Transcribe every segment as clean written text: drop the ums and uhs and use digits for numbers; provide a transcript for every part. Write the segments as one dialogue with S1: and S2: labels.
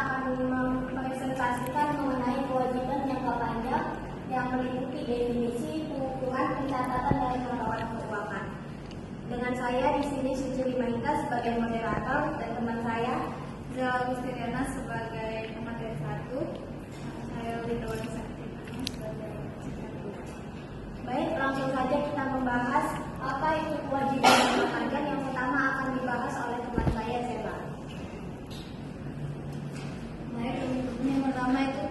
S1: akan mempresentasikan mengenai kewajiban jangka panjang yang meliputi definisi, pengukuran, pencatatan, dan pengelolaan keuangan. Dengan saya di sini Suci Limaita sebagai moderator dan teman saya Zela Gustiana sebagai pemateri 1. Saya Lidawati Sakti sebagai peserta. Baik, langsung saja kita membahas apa itu kewajiban jangka panjang. Yang pertama akan dibahas oleh teman saya Zela.
S2: Baik, yang pertama itu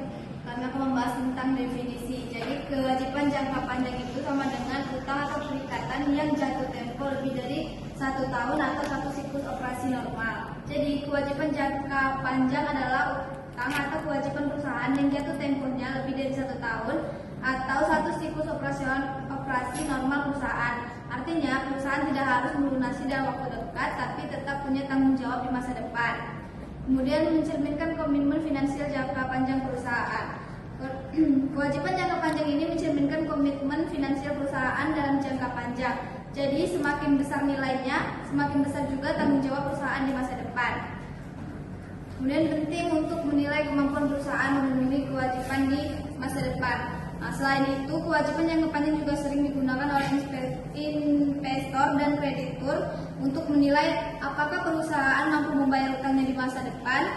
S2: kami akan membahas tentang definisi. Jadi kewajiban jangka panjang itu sama dengan utang atau perikatan yang jatuh tempo lebih dari 1 tahun atau 1 siklus operasi normal. Jadi kewajiban jangka panjang adalah utang atau kewajiban perusahaan yang jatuh temponya lebih dari 1 tahun atau 1 siklus operasi normal perusahaan. Artinya perusahaan tidak harus melunasi dalam waktu dekat, tapi tetap punya tanggung jawab di masa depan. Kemudian mencerminkan komitmen finansial jangka panjang perusahaan. Kewajiban jangka panjang ini mencerminkan komitmen finansial perusahaan dalam jangka panjang. Jadi semakin besar nilainya, semakin besar juga tanggung jawab perusahaan di masa depan. Kemudian penting untuk menilai kemampuan perusahaan memenuhi kewajiban di masa depan. Nah, selain itu, kewajiban jangka panjang juga sering digunakan oleh investor dan kreditur untuk menilai apakah perusahaan mampu membayar utangnya di masa depan,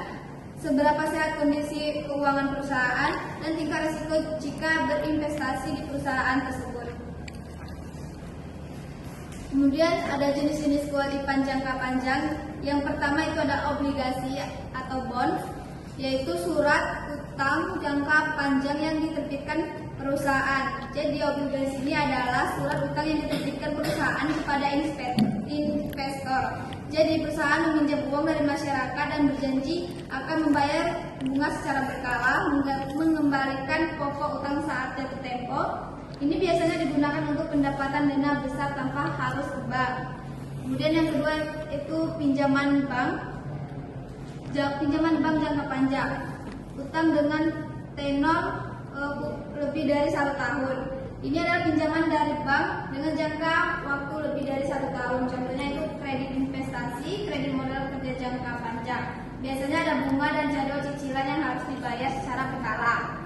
S2: seberapa sehat kondisi keuangan perusahaan, dan tingkat risiko jika berinvestasi di perusahaan tersebut. Kemudian ada jenis-jenis kewajiban jangka panjang. Yang pertama itu ada obligasi atau bond, yaitu surat utang jangka panjang yang diterbitkan perusahaan. Jadi obligasi ini adalah surat utang yang diterbitkan perusahaan kepada investor. Jadi perusahaan meminjam uang dari masyarakat dan berjanji akan membayar bunga secara berkala, mengembalikan pokok utang saat jatuh tempo. Ini biasanya digunakan untuk pendapatan dana besar tanpa harus ke bank. Kemudian yang kedua itu pinjaman bank jangka panjang, utang dengan tenor lebih dari 1 tahun. Ini adalah pinjaman dari bank dengan jangka waktu lebih dari 1 tahun. Contohnya itu kredit investasi, kredit modal kerja jangka panjang. Biasanya ada bunga dan jadwal cicilan yang harus dibayar secara berkala.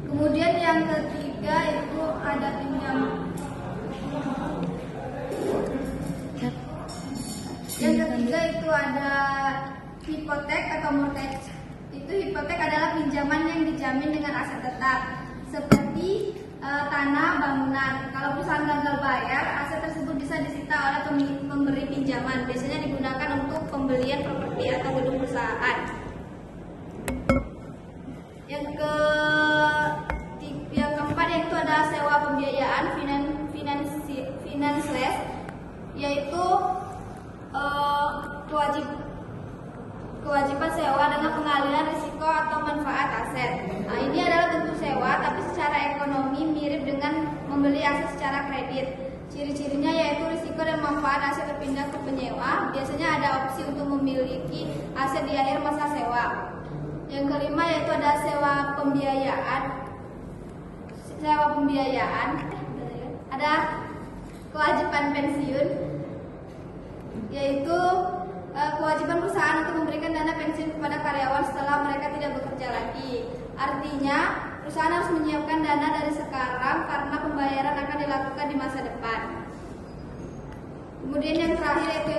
S2: Kemudian yang ketiga itu ada hipotek atau mortgage. Itu hipotek adalah pinjaman yang dijamin dengan aset tetap seperti tanah, bangunan. Kalau perusahaan gagal bayar, aset tersebut bisa disita oleh pemberi pinjaman. Biasanya digunakan untuk pembelian properti atau gedung perusahaan. Yang keempat yaitu ada sewa pembiayaan, finance lease, yaitu kewajiban sewa dengan pengalihan risiko atau manfaat aset. Nah, ini adalah bentuk sewa tapi secara ekonomi mirip dengan membeli aset secara kredit. Ciri-cirinya yaitu risiko dan manfaat aset berpindah ke penyewa. Biasanya ada opsi untuk memiliki aset di akhir masa sewa. Yang kelima yaitu ada sewa pembiayaan. Ada kewajiban pensiun, yaitu kewajiban perusahaan untuk memberikan dana pensiun kepada karyawan setelah mereka tidak bekerja lagi. Artinya, perusahaan harus menyiapkan dana dari sekarang karena pembayaran akan dilakukan di masa depan. Kemudian yang terakhir yaitu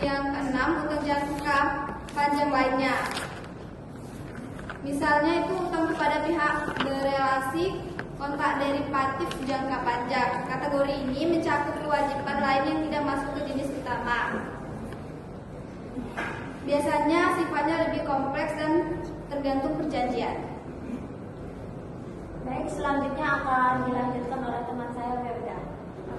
S2: yang keenam, utang jangka panjang lainnya. Misalnya itu utang kepada pihak berelasi kontak derivatif jangka panjang. Kategori ini mencakup kewajiban lain yang tidak masuk ke jenis utama. Biasanya sifatnya lebih kompleks dan tergantung perjanjian.
S1: Baik, selanjutnya akan dilanjutkan oleh teman saya Verda.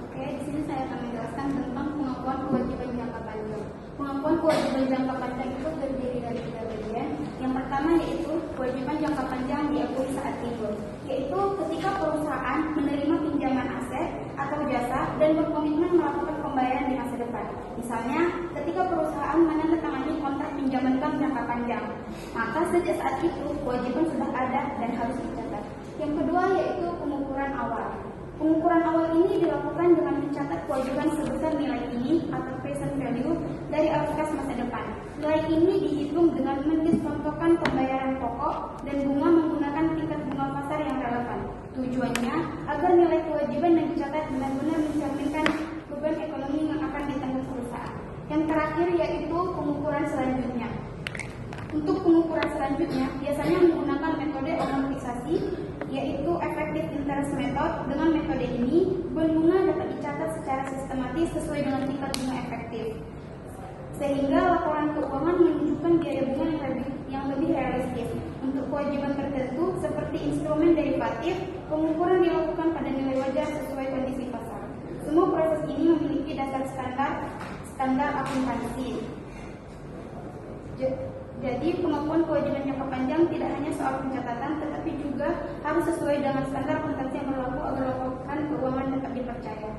S3: Oke, di sini saya akan menjelaskan tentang pengakuan kewajiban jangka panjang. Pengakuan kewajiban jangka panjang itu terdiri dari 3 bagian. Yang pertama yaitu kewajiban jangka panjang diakui saat timbul, yaitu ketika perusahaan menerima pinjaman aset atau jasa dan berkomitmen melakukan pembayaran di masa depan. Misalnya, ketika perusahaan menandatangani kontrak pinjaman bank jangka panjang, maka sejak saat itu kewajiban sudah ada dan harus dicatat. Yang kedua yaitu pengukuran awal. Pengukuran awal ini dilakukan dengan mencatat kewajiban sebesar nilai ini atau present value dari aktivitas masa depan. Nilai ini dihitung dengan mendiskontokan pembayaran pokok dan bunga menggunakan tingkat bunga pasar yang relevan. Tujuannya agar nilai kewajiban yang dicatat benar-benar mencerminkan beban ekonomi yang akan ditanggung perusahaan. Yang terakhir yaitu pengukuran selanjutnya. Untuk pengukuran selanjutnya biasanya menggunakan metode amortisasi, yaitu effective interest method. Dengan metode ini, beban bunga dapat dicatat secara sistematis sesuai dengan tingkat bunga efektif, sehingga laporan keuangan menunjukkan biaya bunga yang lebih realistis. Untuk kewajiban tertentu seperti instrumen derivatif, pengukuran dilakukan pada nilai wajar sesuai kondisi pasar. Semua proses ini memiliki dasar standar akuntansi. Jadi pengakuan kewajiban jangka panjang tidak hanya soal pencatatan, tetapi juga harus sesuai dengan standar akuntansi yang berlaku agar laporan keuangan dapat dipercaya.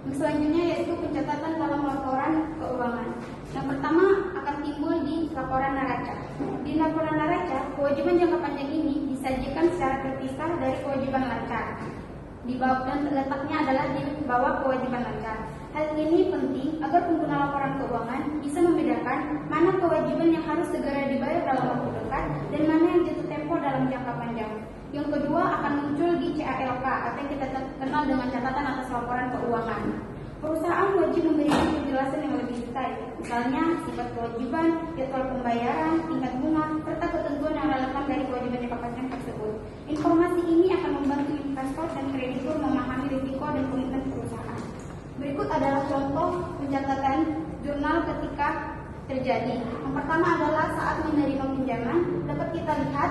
S3: Yang selanjutnya yaitu pencatatan dalam laporan keuangan. Yang pertama akan timbul di laporan neraca. Di laporan neraca, kewajiban jangka panjang ini disajikan secara terpisah dari kewajiban lancar. Di bawah, dan letaknya adalah di bawah kewajiban lancar. Hal ini penting agar pengguna laporan keuangan bisa membedakan mana kewajiban yang harus segera dibayar dalam waktu dekat dan mana yang jatuh tempo dalam jangka panjang. Yang kedua akan muncul di CALK atau yang kita kenal dengan catatan atas laporan keuangan. Perusahaan wajib memberikan penjelasan yang lebih detail, misalnya sifat kewajiban, jadwal pembayaran, tingkat bunga, serta ketentuan yang relevan dari kewajiban jangka panjang tersebut. Informasi ini akan membantu investor dan kreditur memahami risiko dan komitmen perusahaan. Berikut adalah contoh pencatatan jurnal ketika terjadi. Yang pertama adalah saat menerima pinjaman. Dapat kita lihat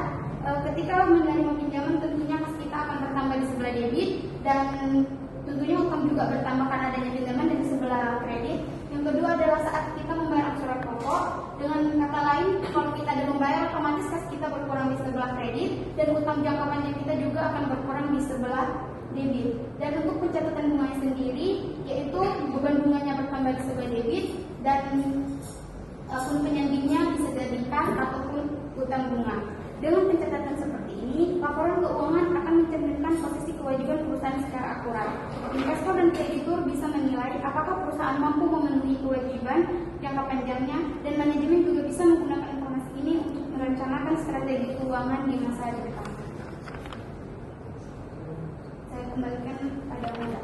S3: ketika menerima pinjaman tentunya kas kita akan bertambah di sebelah debit dan tentunya utang juga bertambah karena adanya pinjaman dan di sebelah kredit. Yang kedua adalah saat kita membayar aksuran pokok. Dengan kata lain, kalau kita ada membayar otomatis kas kita berkurang di sebelah kredit dan utang jangka panjang kita juga akan berkurang di sebelah debit. Dan untuk pencatatan bunganya sendiri, yaitu beban bunganya bertambah di sebelah debit dan akun penyandingnya bisa dijadikan ataupun utang bunga. Dengan pencatatan seperti ini, laporan keuangan akan mencerminkan posisi kewajiban perusahaan secara akurat. Investor dan kreditur bisa menilai apakah perusahaan mampu memenuhi kewajiban jangka panjangnya, dan manajemen juga bisa menggunakan informasi ini untuk merencanakan strategi keuangan di masa depan. Saya kembalikan pada Anda.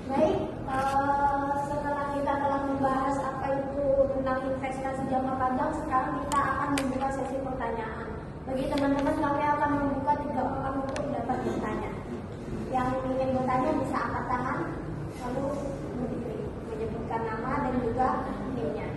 S1: Baik, setelah kita telah membahas apa itu tentang investasi jangka panjang, sekarang kita akan membuka sesi pertanyaan. Bagi teman-teman, kami akan membuka 3 orang untuk dapat bertanya. Yang ingin bertanya bisa angkat tangan, lalu menyebutkan nama dan juga nimnya.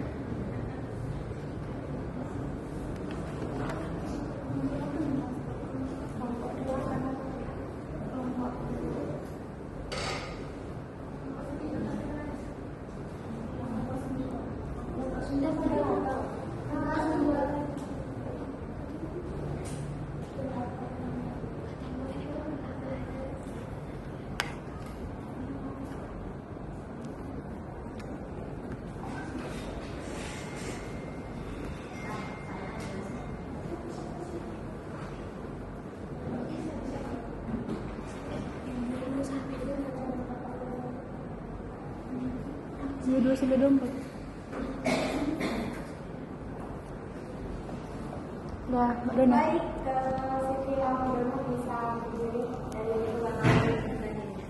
S1: Baik, Siti Lamodono bisa berdiri dari kedua kami bertanya.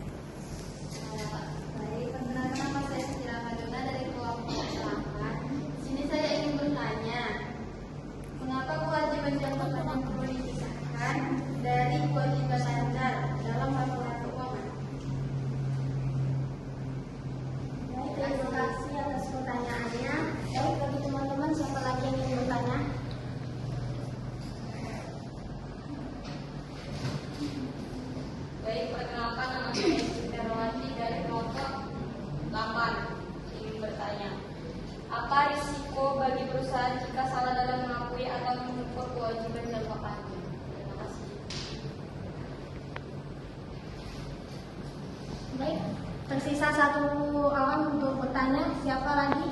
S2: Baik, perkenalkan nama saya Siti Lamodono dari kelompok 8. Sini saya ingin bertanya, mengapa kewajiban jangka panjang perlu dipisahkan dari kewajiban lancar dalam laporan keuangan?
S1: Baik, terima kasih atas pertanyaannya. Baik, bagi teman-teman siapa lagi yang ingin bertanya?
S4: Baik, perkenalkan nama saya Siti Darwati dari kelompok 8. Ingin bertanya, apa risiko bagi perusahaan jika salah dalam mengakui atau mengukur kewajiban jangka panjang? Terima kasih.
S1: Baik, tersisa 1 orang untuk bertanya. Siapa lagi?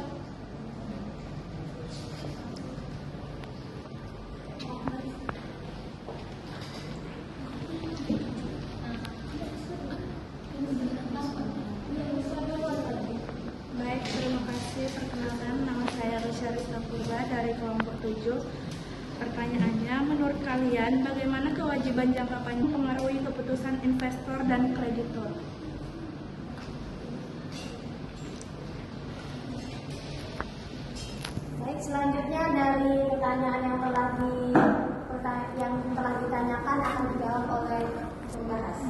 S5: Pertanyaannya, menurut kalian bagaimana kewajiban jangka panjang mempengaruhi keputusan investor dan kreditor?
S1: Baik, selanjutnya dari pertanyaan yang telah ditanyakan akan dijawab oleh pembahas.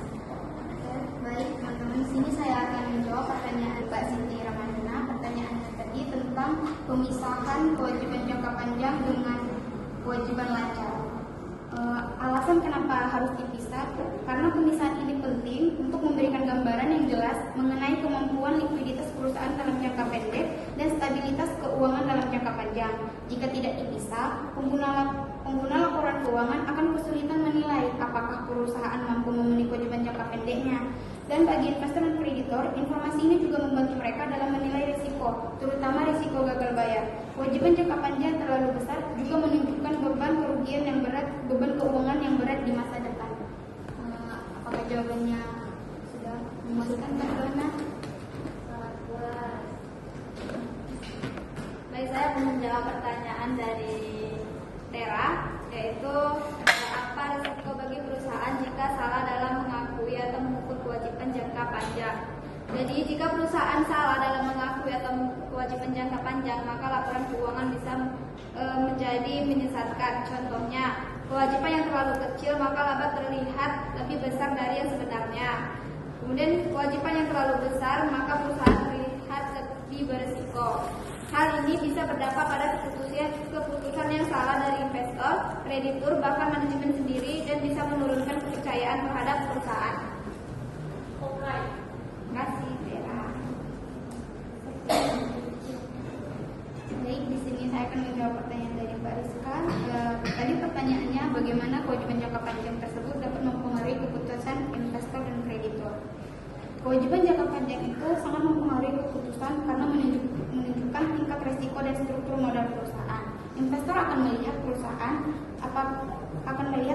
S2: Baik, teman-teman, di sini saya akan menjawab pertanyaan Mbak Sinti Ramadana. Pertanyaannya tadi tentang pemisahan kewajiban jangka panjang dengan kewajiban lancar. Alasan kenapa harus dipisah? Karena pemisahan ini penting untuk memberikan gambaran yang jelas mengenai kemampuan likuiditas perusahaan dalam jangka pendek dan stabilitas keuangan dalam jangka panjang. Jika tidak dipisah, pengguna laporan keuangan akan kesulitan menilai apakah perusahaan mampu memenuhi kewajiban jangka pendeknya. Dan bagi investor dan kreditor, informasi ini juga membantu mereka dalam menilai risiko, terutama risiko gagal bayar. Kewajiban jangka panjang terlalu besar juga menunjukkan beban kerugian yang berat, beban keuangan yang berat di masa depan. Apakah jawabannya sudah memuaskan, Mbak Dona?
S4: Baik, saya akan menjawab pertanyaan dari Tera, yaitu apa risiko bagi perusahaan jika salah dalam mengakui atau mengukur kewajiban jangka panjang. Jadi jika perusahaan salah dalam mengakui atau mengukur kewajiban jangka panjang, maka laporan keuangan bisa menjadi menyesatkan. Contohnya, kewajiban yang terlalu kecil maka laba terlihat lebih besar dari yang sebenarnya. Kemudian kewajiban yang terlalu besar maka perusahaan terlihat lebih berisiko. Hal ini bisa berdampak pada keputusan yang salah dari investor, kreditur, bahkan manajemen sendiri, dan bisa menurunkan kepercayaan terhadap perusahaan. Oke. Terima kasih, Tera.
S2: Baik, di sini saya akan menjawab pertanyaan dari Mbak Rizka. Tadi pertanyaannya, bagaimana kewajiban jangka panjang tersebut dapat mempengaruhi keputusan investor dan kreditor. Kewajiban jangka panjang itu sangat mempengaruhi keputusan karena menunjukkan tingkat risiko dan struktur modal perusahaan. Investor akan melihat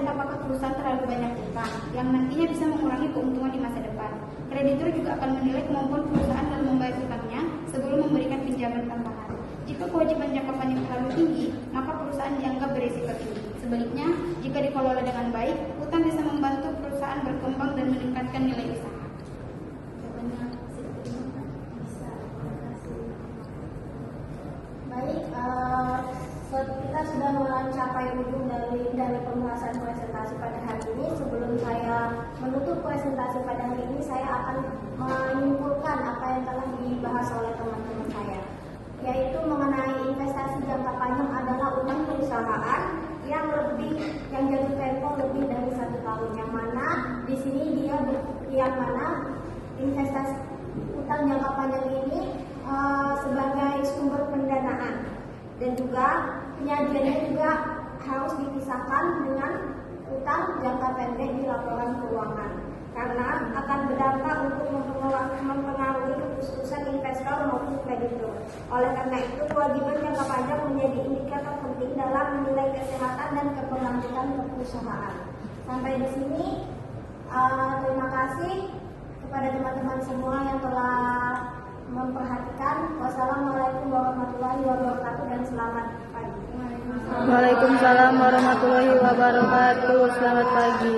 S2: apakah perusahaan terlalu banyak utang yang nantinya bisa mengurangi keuntungan di masa depan. Kreditur juga akan menilai kemampuan perusahaan dalam membayar utangnya sebelum memberikan pinjaman tambahan. Jika kewajiban jangka panjang terlalu tinggi, maka perusahaan dianggap berisiko tinggi. Sebaliknya, jika dikelola dengan baik, utang bisa membantu perusahaan berkembang dan meningkatkan nilai usaha.
S1: Baik, kita sudah mencapai ujung dari pembahasan presentasi pada hari ini. Sebelum saya menutup presentasi pada hari ini, saya akan menyimpulkan apa yang telah dibahas oleh teman-teman saya, yaitu mengenai investasi jangka panjang adalah utang perusahaan yang jatuh tempo lebih dari 1 tahun, yang mana di sini yang mana investasi utang jangka panjang ini sebagai sumber pendanaan, dan juga penyajiannya juga harus dipisahkan dengan utang jangka pendek di laporan keuangan, karena akan berdampak untuk mempengaruhi keputusan investor maupun kreditur. Oleh karena itu, kewajiban jangka panjang menjadi indikator penting dalam menilai kesehatan dan keberlanjutan perusahaan. Sampai di sini, terima kasih kepada teman-teman semua yang telah memperhatikan. Wassalamualaikum warahmatullahi wabarakatuh dan selamat pagi.
S6: Waalaikumsalam warahmatullahi wabarakatuh. Selamat pagi.